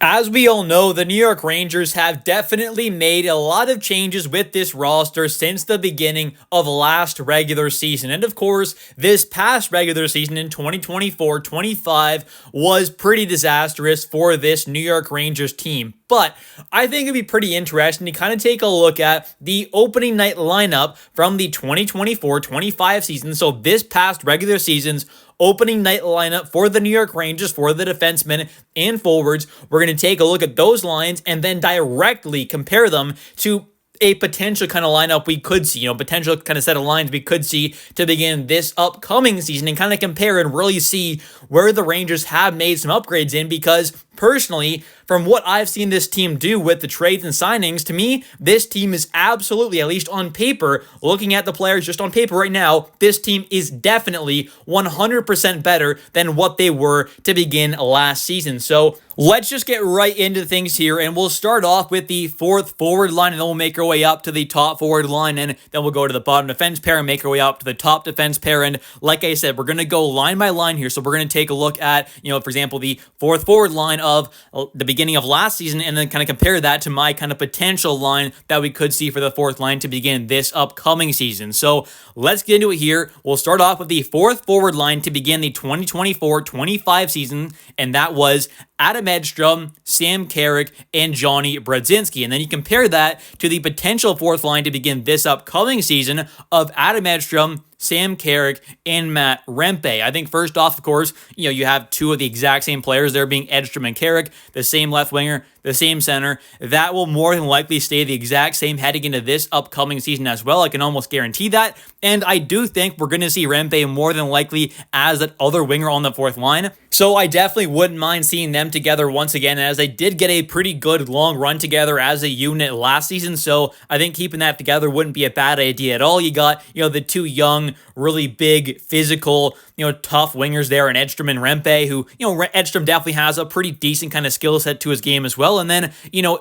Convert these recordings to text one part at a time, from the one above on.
As we all know, the New York Rangers have definitely made a lot of changes with this roster since the beginning of last regular season. And of course, this past regular season in 2024-25 was pretty disastrous for this New York Rangers team. But I think it'd be pretty interesting to kind of take a look at the opening night lineup from the 2024-25 season. So this past regular season's opening night lineup for the New York Rangers, for the defensemen and forwards. We're going to take a look at those lines and then directly compare them to a potential kind of lineup we could see, potential kind of set of lines we could see to begin this upcoming season, and kind of compare and really see where the Rangers have made some upgrades in, because personally, from what I've seen this team do with the trades and signings, to me, this team is absolutely, at least on paper, looking at the players just on paper right now, this team is definitely 100% better than what they were to begin last season. So let's just get right into things here, and we'll start off with the fourth forward line, and then we'll make our way up to the top forward line, and then we'll go to the bottom defense pair and make our way up to the top defense pair. And like I said, we're going to go line by line here. So we're going to take a look at, for example, the fourth forward line of the beginning of last season, and then kind of compare that to my kind of potential line that we could see for the fourth line to begin this upcoming season. So let's get into it here. We'll start off with the fourth forward line to begin the 2024-25 season, and that was Adam Edstrom, Sam Carrick, and Johnny Brodzinski. And then you compare that to the potential fourth line to begin this upcoming season of Adam Edstrom, Sam Carrick, and Matt Rempe. I think first off, of course, you have two of the exact same players there being Edstrom and Carrick, the same left winger, the same center. That will more than likely stay the exact same heading into this upcoming season as well. I can almost guarantee that. And I do think we're going to see Rempe more than likely as that other winger on the fourth line. So I definitely wouldn't mind seeing them together once again, as they did get a pretty good long run together as a unit last season. So I think keeping that together wouldn't be a bad idea at all. You got, the two young, really big, physical, tough wingers there in Edstrom and Rempe, who, Edstrom definitely has a pretty decent kind of skill set to his game as well. And then,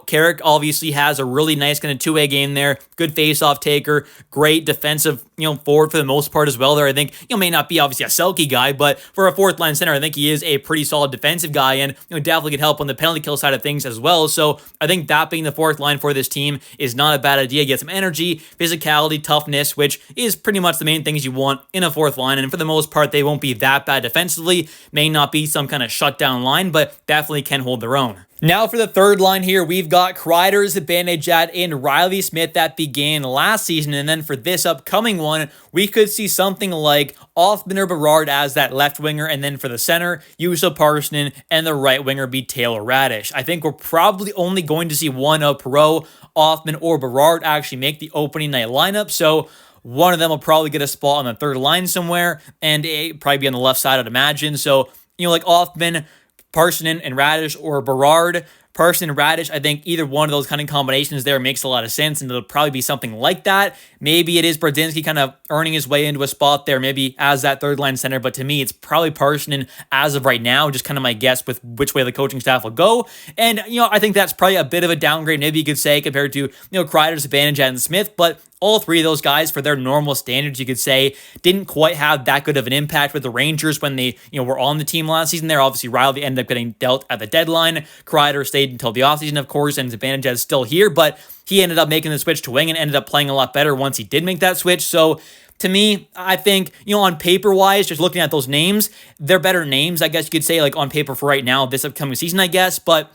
Carrick obviously has a really nice kind of two-way game there, good face-off taker, great defensive, forward for the most part as well there. I think, may not be obviously a Selke guy, but for a fourth line center, I think he is a pretty solid defensive guy, and definitely could help on the penalty kill side of things as well. So I think that being the fourth line for this team is not a bad idea. Get some energy, physicality, toughness, which is pretty much the main things you want in a fourth line. And for the most part, they won't be that bad defensively. May not be some kind of shutdown line, but definitely can hold their own. Now for the third line here, we've got Kreider, Zibanejad, and Riley Smith that began last season. And then for this upcoming one, we could see something like Othmann or Berard as that left winger. And then for the center, Juuso Parssinen, and the right winger be Taylor Radish. I think we're probably only going to see one of Perreault, Othmann, or Berard actually make the opening night lineup. So one of them will probably get a spot on the third line somewhere, and it probably be on the left side, I'd imagine. So, like Othmann, Parssinen, and Radish, or Berard, Parssinen and Radish, I think either one of those kind of combinations there makes a lot of sense, and it'll probably be something like that. Maybe it is Brodzinski kind of earning his way into a spot there, maybe as that third line center, but to me, it's probably Parssinen as of right now, just kind of my guess with which way the coaching staff will go. And, I think that's probably a bit of a downgrade, maybe you could say, compared to, Kreider, Zibanejad, and Smith, but all three of those guys, for their normal standards, you could say, didn't quite have that good of an impact with the Rangers when they, were on the team last season there. Obviously, Riley ended up getting dealt at the deadline. Kreider stayed until the offseason, of course, and Zibanejad is still here, but he ended up making the switch to wing and ended up playing a lot better once he did make that switch. So to me, I think, on paper-wise, just looking at those names, they're better names, I guess you could say, like on paper for right now, this upcoming season, I guess, but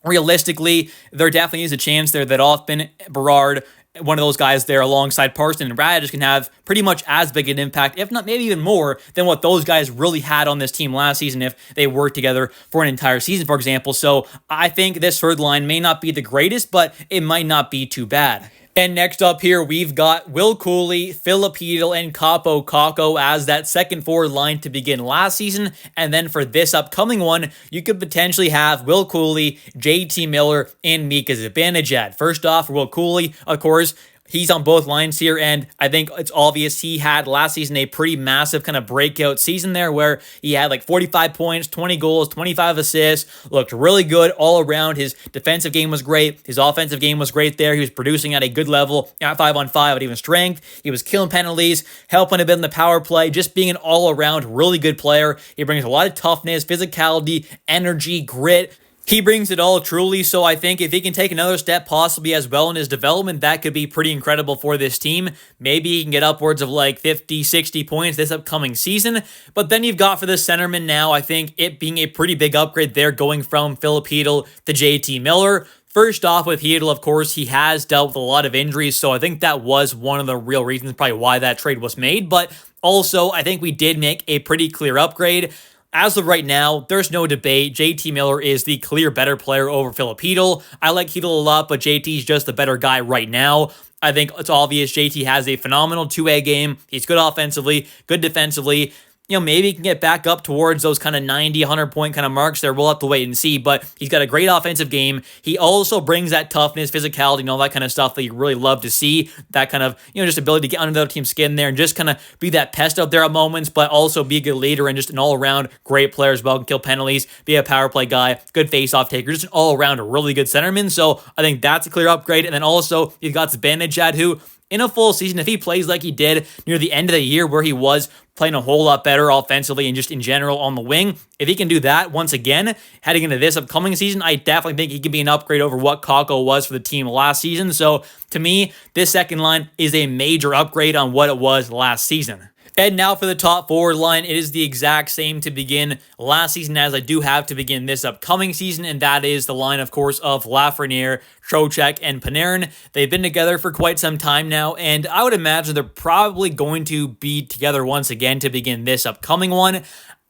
realistically, there definitely is a chance there that Othmann, Berard, one of those guys there alongside Parssinen and Radish can have pretty much as big an impact, if not maybe even more, than what those guys really had on this team last season if they worked together for an entire season, for example. So I think this third line may not be the greatest, but it might not be too bad. And next up here, we've got Will Cooley, Philip Hedl, and Capo Kakko as that second forward line to begin last season. And then for this upcoming one, you could potentially have Will Cooley, JT Miller, and Mika Zibanejad. First off, Will Cooley, of course, he's on both lines here, and I think it's obvious he had last season a pretty massive kind of breakout season there where he had like 45 points, 20 goals, 25 assists, looked really good all around. His defensive game was great. His offensive game was great there. He was producing at a good level at 5-on-5 at even strength. He was killing penalties, helping a bit in the power play, just being an all-around really good player. He brings a lot of toughness, physicality, energy, grit. He brings it all truly, so I think if he can take another step possibly as well in his development, that could be pretty incredible for this team. Maybe he can get upwards of like 50, 60 points this upcoming season. But then you've got for the centerman now, I think it being a pretty big upgrade there going from Philip Hedl to JT Miller. First off, with Hedl, of course, he has dealt with a lot of injuries, so I think that was one of the real reasons probably why that trade was made. But also, I think we did make a pretty clear upgrade. As of right now, there's no debate. JT Miller is the clear better player over Philip Hedl. I like Hedl a lot, but JT's just the better guy right now. I think it's obvious JT has a phenomenal two-way game. He's good offensively, good defensively. Maybe he can get back up towards those kind of 90, 100-point kind of marks there. We'll have to wait and see, but he's got a great offensive game. He also brings that toughness, physicality, and all that kind of stuff that you really love to see. That kind of, just ability to get under the other team's skin there and just kind of be that pest out there at moments, but also be a good leader and just an all-around great player as well. Can kill penalties, be a power play guy, good face-off taker, just an all-around really good centerman. So I think that's a clear upgrade. And then also, you've got Zibanejad, who in a full season, if he plays like he did near the end of the year where he was playing a whole lot better offensively and just in general on the wing, if he can do that once again, heading into this upcoming season, I definitely think he can be an upgrade over what Kakko was for the team last season. So to me, this second line is a major upgrade on what it was last season. And now for the top forward line, it is the exact same to begin last season as I do have to begin this upcoming season, and that is the line, of course, of Lafreniere, Trocheck, and Panarin. They've been together for quite some time now, and I would imagine they're probably going to be together once again to begin this upcoming one.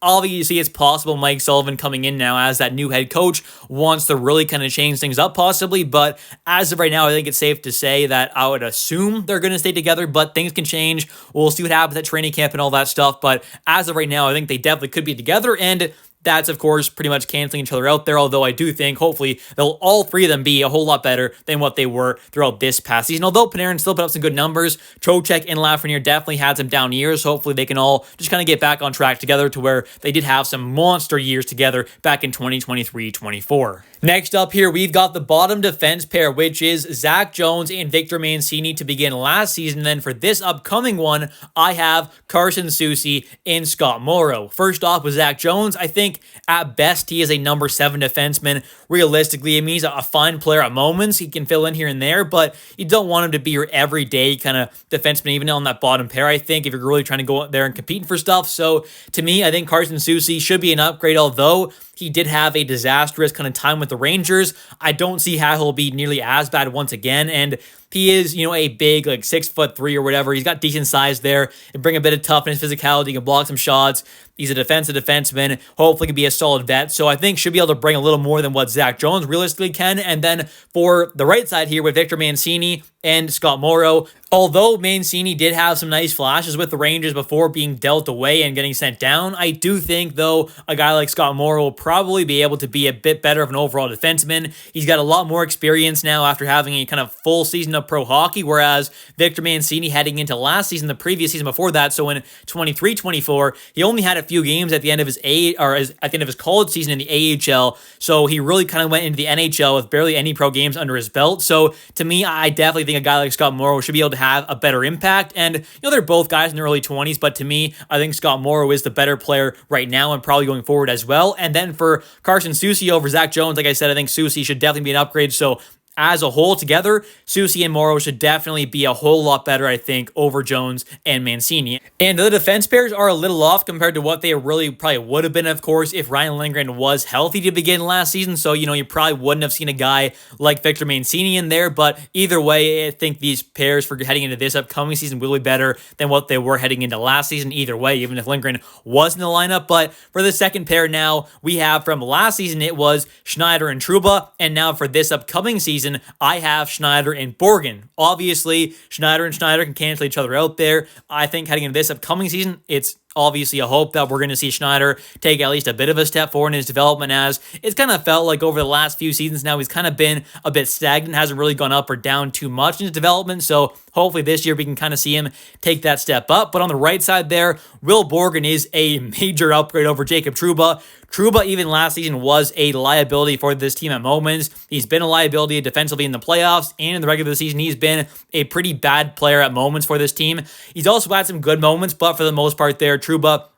Obviously, it's possible Mike Sullivan coming in now as that new head coach wants to really kind of change things up possibly, but as of right now, I think it's safe to say that I would assume they're going to stay together, but things can change. We'll see what happens at training camp and all that stuff, but as of right now, I think they definitely could be together, and that's, of course, pretty much canceling each other out there, although I do think, hopefully, they'll all three of them be a whole lot better than what they were throughout this past season. Although Panarin still put up some good numbers, Trocheck and Lafreniere definitely had some down years. Hopefully, they can all just kind of get back on track together to where they did have some monster years together back in 2023-24. Next up here, we've got the bottom defense pair, which is Zach Jones and Victor Mancini to begin last season. Then for this upcoming one, I have Carson Soucy and Scott Morrow. First off with Zach Jones, I think at best he is a number 7 defenseman. Realistically, I mean, he's a fine player at moments. He can fill in here and there, but you don't want him to be your everyday kind of defenseman, even on that bottom pair, I think, if you're really trying to go out there and compete for stuff. So to me, I think Carson Soucy should be an upgrade, although he did have a disastrous kind of time with the Rangers. I don't see how he'll be nearly as bad once again, and he is, a big, like 6'3" or whatever. He's got decent size there and bring a bit of toughness, physicality, can block some shots. He's a defensive defenseman. Hopefully can be a solid vet. So I think should be able to bring a little more than what Zach Jones realistically can. And then for the right side here with Victor Mancini and Scott Morrow, although Mancini did have some nice flashes with the Rangers before being dealt away and getting sent down, I do think, though, a guy like Scott Morrow will probably be able to be a bit better of an overall defenseman. He's got a lot more experience now after having a kind of full season of pro hockey, whereas Victor Mancini heading into last season, the previous season before that, so in 23-24, he only had a few games at the end of his college season in the AHL, so he really kind of went into the NHL with barely any pro games under his belt. So to me, I definitely think a guy like Scott Morrow should be able to have a better impact, and they're both guys in their early 20s, but to me, I think Scott Morrow is the better player right now and probably going forward as well. And then for Carson Soucy over Zach Jones, like I said, I think Soucy should definitely be an upgrade. So as a whole together, Soucy and Morrow should definitely be a whole lot better, I think, over Jones and Mancini. And the defense pairs are a little off compared to what they really probably would have been, of course, if Ryan Lindgren was healthy to begin last season. So, you probably wouldn't have seen a guy like Victor Mancini in there. But either way, I think these pairs for heading into this upcoming season will be better than what they were heading into last season. Either way, even if Lindgren was in the lineup. But for the second pair now, we have from last season, it was Schneider and Trouba. And now for this upcoming season, I have Schneider and Borgen. Obviously, Schneider and Schneider can cancel each other out there. I think heading into this upcoming season, it's obviously a hope that we're going to see Schneider take at least a bit of a step forward in his development, as it's kind of felt like over the last few seasons now he's kind of been a bit stagnant, hasn't really gone up or down too much in his development. So hopefully this year we can kind of see him take that step up. But on the right side there, Will Borgen is a major upgrade over Jacob Trouba. Trouba, even last season, was a liability for this team at moments. He's been a liability defensively in the playoffs and in the regular season. He's been a pretty bad player at moments for this team. He's also had some good moments, but for the most part there, Trouba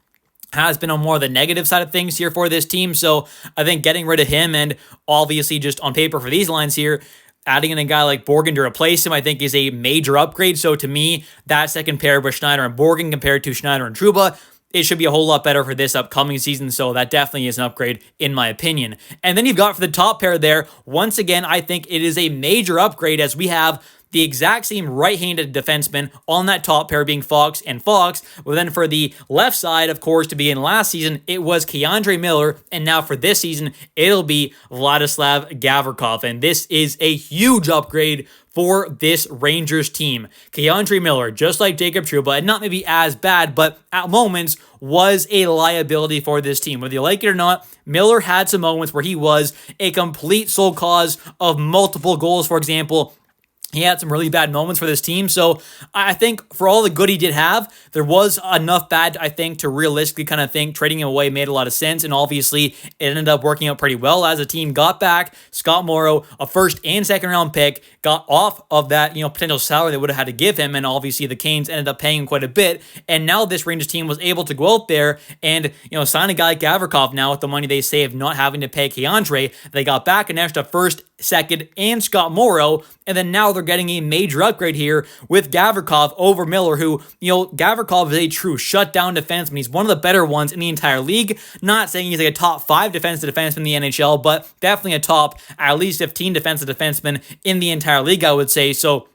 has been on more of the negative side of things here for this team. So I think getting rid of him, and obviously just on paper for these lines here, adding in a guy like Borgen to replace him, I think is a major upgrade. So to me, that second pair with Schneider and Borgen compared to Schneider and Trouba, it should be a whole lot better for this upcoming season. So that definitely is an upgrade in my opinion. And then you've got for the top pair there, once again, I think it is a major upgrade as we have the exact same right-handed defenseman on that top pair being Fox and Fox. Well, then for the left side, of course, to begin last season, it was K'Andre Miller. And now for this season, it'll be Vladislav Gavrikov. And this is a huge upgrade for this Rangers team. K'Andre Miller, just like Jacob Trouba, and not maybe as bad, but at moments was a liability for this team. Whether you like it or not, Miller had some moments where he was a complete sole cause of multiple goals, for example. He had some really bad moments for this team. So I think for all the good he did have, there was enough bad, I think, to realistically kind of think trading him away made a lot of sense. And obviously, it ended up working out pretty well as the team got back Scott Morrow, a first and second round pick, got off of that, potential salary they would have had to give him. And obviously, the Canes ended up paying him quite a bit. And now this Rangers team was able to go out there and, sign a guy like Gavrikov now with the money they saved, not having to pay K'Andre. They got back an extra first, second, and Scott Morrow. And then now they're getting a major upgrade here with Gavrikov over Miller, who, Gavrikov is a true shutdown defenseman. He's one of the better ones in the entire league. Not saying he's like a top 5 defensive defenseman in the NHL, but definitely a top at least 15 defensive defenseman in the entire league, I would say. So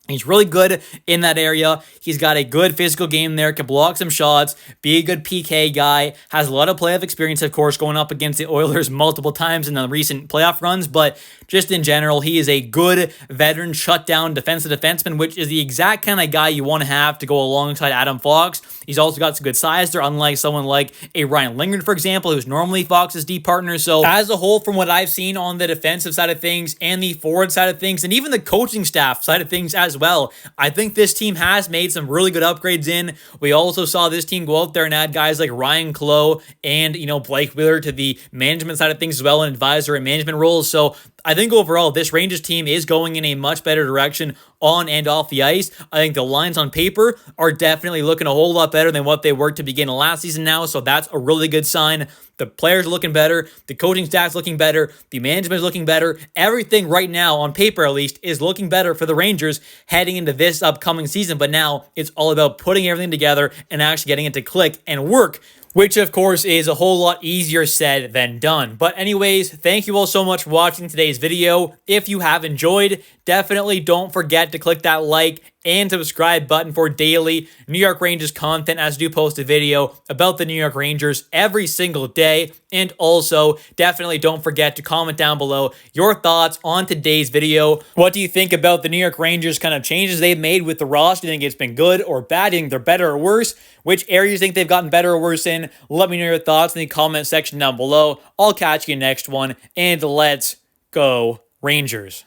he's really good in that area. He's got a good physical game there, can block some shots, be a good PK guy, has a lot of playoff experience, of course, going up against the Oilers multiple times in the recent playoff runs, but just in general, he is a good veteran shutdown defensive defenseman, which is the exact kind of guy you want to have to go alongside Adam Fox. He's also got some good size there, unlike someone like a Ryan Lindgren, for example, who's normally Fox's D partner. So as a whole, from what I've seen on the defensive side of things and the forward side of things, and even the coaching staff side of things as well, I think this team has made some really good upgrades in. We also saw this team go out there and add guys like Ryan Clough and, Blake Wheeler to the management side of things as well, and advisor and management roles. So I think overall, this Rangers team is going in a much better direction on and off the ice. I think the lines on paper are definitely looking a whole lot better than what they were to begin last season now, so that's a really good sign. The players are looking better, the coaching staff's looking better, the management is looking better. Everything right now, on paper at least, is looking better for the Rangers heading into this upcoming season, but now it's all about putting everything together and actually getting it to click and work, which of course is a whole lot easier said than done. But anyways, thank you all so much for watching today's video. If you have enjoyed, definitely don't forget to click that like and subscribe button for daily New York Rangers content, as I do post a video about the New York Rangers every single day. And also, definitely don't forget to comment down below your thoughts on today's video. What do you think about the New York Rangers kind of changes they've made with the roster? Do you think it's been good or bad? Do you think they're better or worse? Which areas do you think they've gotten better or worse in? Let me know your thoughts in the comment section down below. I'll catch you next one, and let's go Rangers.